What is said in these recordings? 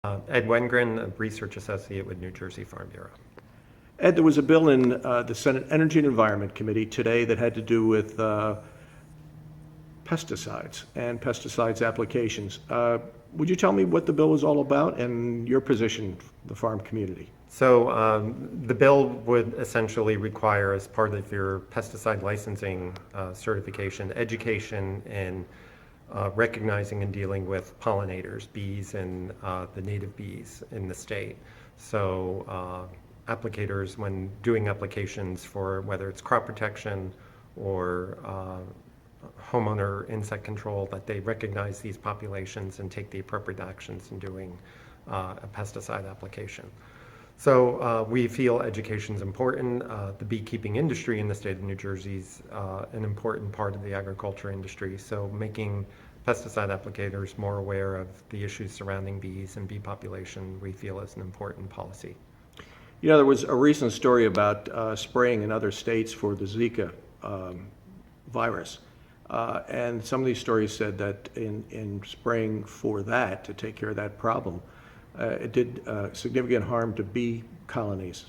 Ed Wengren, a research associate with New Jersey Farm Bureau. Ed, there was a bill in the Senate Energy and Environment Committee today that had to do with pesticides and pesticides applications. Would you tell me what the bill was all about and your position, the farm community? So the bill would essentially require, as part of your pesticide licensing certification, education in recognizing and dealing with pollinators, bees, and the native bees in the state. So applicators, when doing applications for whether it's crop protection or homeowner insect control, that they recognize these populations and take the appropriate actions in doing a pesticide application. So we feel education is important. The beekeeping industry in the state of New Jersey is an important part of the agriculture industry. So making pesticide applicators more aware of the issues surrounding bees and bee population, we feel is an important policy. You know, there was a recent story about spraying in other states for the Zika virus. And some of these stories said that in spraying for that, to take care of that problem, it did significant harm to bee colonies.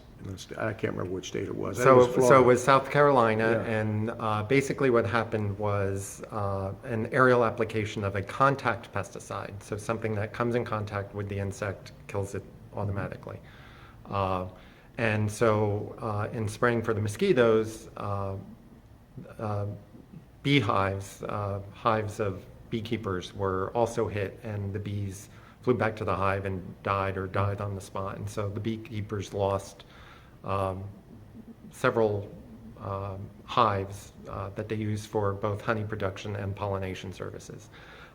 I can't remember which state it was. So it was South Carolina, Yeah. and basically what happened was an aerial application of a contact pesticide. So something that comes in contact with the insect kills it automatically. And so in spraying for the mosquitoes, beehives, hives of beekeepers were also hit, and the bees flew back to the hive and died on the spot. And so the beekeepers lost several hives that they use for both honey production and pollination services.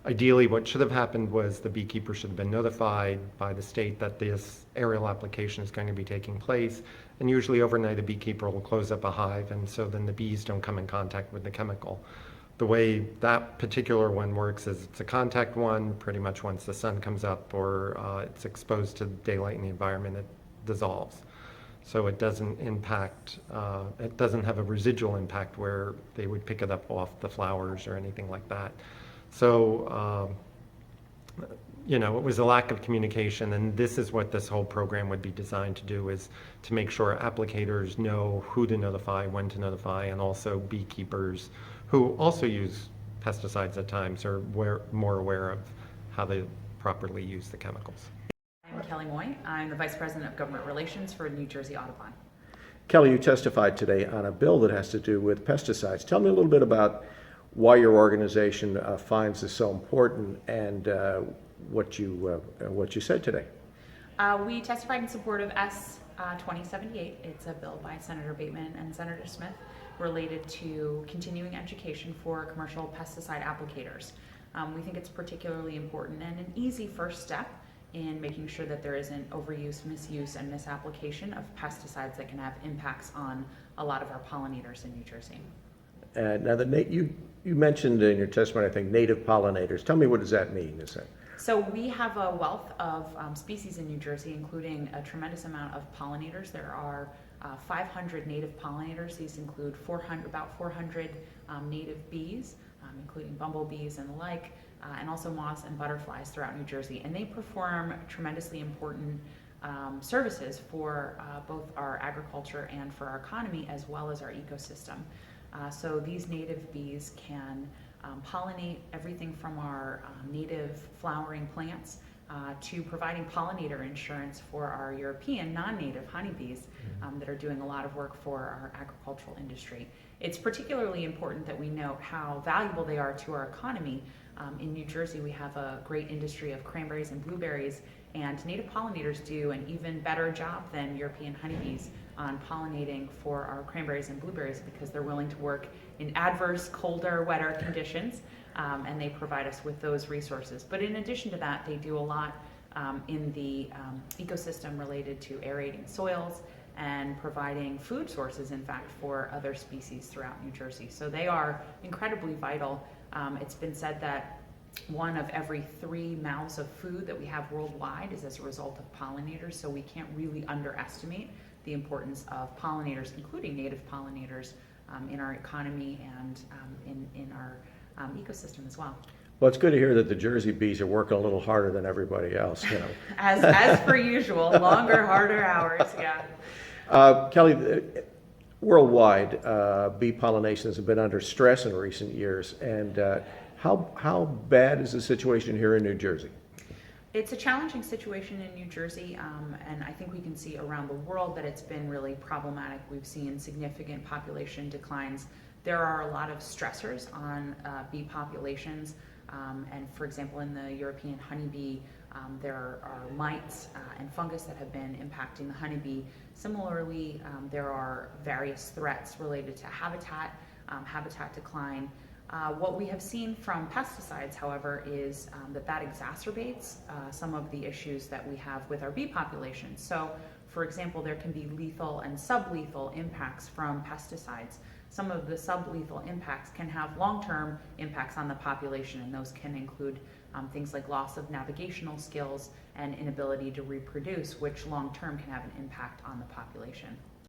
Ideally, what should have happened was the beekeeper should have been notified by the state that this aerial application is going to be taking place, and usually overnight a beekeeper will close up a hive, and so then the bees don't come in contact with the chemical. The way that particular one works is it's a contact one. Pretty much once the sun comes up or it's exposed to daylight in the environment, it dissolves. So it doesn't impact, it doesn't have a residual impact where they would pick it up off the flowers or anything like that. So, you know, it was a lack of communication, and this is what this whole program would be designed to do, is to make sure applicators know who to notify, when to notify, and also beekeepers who also use pesticides at times are more aware of how to properly use the chemicals. I'm Kelly Moy. I'm the Vice President of Government Relations for New Jersey Audubon. Kelly, you testified today on a bill that has to do with pesticides. Tell me a little bit about why your organization finds this so important and what you said today. We testified in support of S2078. It's a bill by Senator Bateman and Senator Smith related to continuing education for commercial pesticide applicators. We think it's particularly important and an easy first step in making sure that there isn't overuse, misuse, and misapplication of pesticides that can have impacts on a lot of our pollinators in New Jersey. Now, you mentioned in your testimony, I think, native pollinators. Tell me, what does that mean? So we have a wealth of species in New Jersey, including a tremendous amount of pollinators. There are 500 native pollinators. These include about 400 native bees, including bumblebees and the like, and also moths and butterflies throughout New Jersey. And they perform tremendously important services for both our agriculture and for our economy, as well as our ecosystem. So these native bees can pollinate everything from our native flowering plants to providing pollinator insurance for our European non-native honeybees that are doing a lot of work for our agricultural industry. It's particularly important that we note how valuable they are to our economy. In New Jersey, we have a great industry of cranberries and blueberries, and native pollinators do an even better job than European honeybees on pollinating for our cranberries and blueberries because they're willing to work in adverse, colder, wetter conditions, and they provide us with those resources. But in addition to that, they do a lot in the ecosystem related to aerating soils and providing food sources, in fact, for other species throughout New Jersey. So they are incredibly vital. It's been said that 1 of every 3 mouths of food that we have worldwide is as a result of pollinators, so we can't really underestimate the importance of pollinators, including native pollinators, in our economy and in our ecosystem as well. Well, it's good to hear that the Jersey bees are working a little harder than everybody else, you know. As per usual, longer, harder hours, yeah. Kelly, worldwide, bee pollinations have been under stress in recent years, and how bad is the situation here in New Jersey? It's a challenging situation in New Jersey, and I think we can see around the world that it's been really problematic. We've seen significant population declines. There are a lot of stressors on bee populations, and for example, in the European honeybee, there are mites and fungus that have been impacting the honeybee. Similarly, there are various threats related to habitat decline. What we have seen from pesticides, however, is that exacerbates some of the issues that we have with our bee population. So, for example, there can be lethal and sublethal impacts from pesticides. Some of the sublethal impacts can have long-term impacts on the population, and those can include things like loss of navigational skills and inability to reproduce, which long-term can have an impact on the population.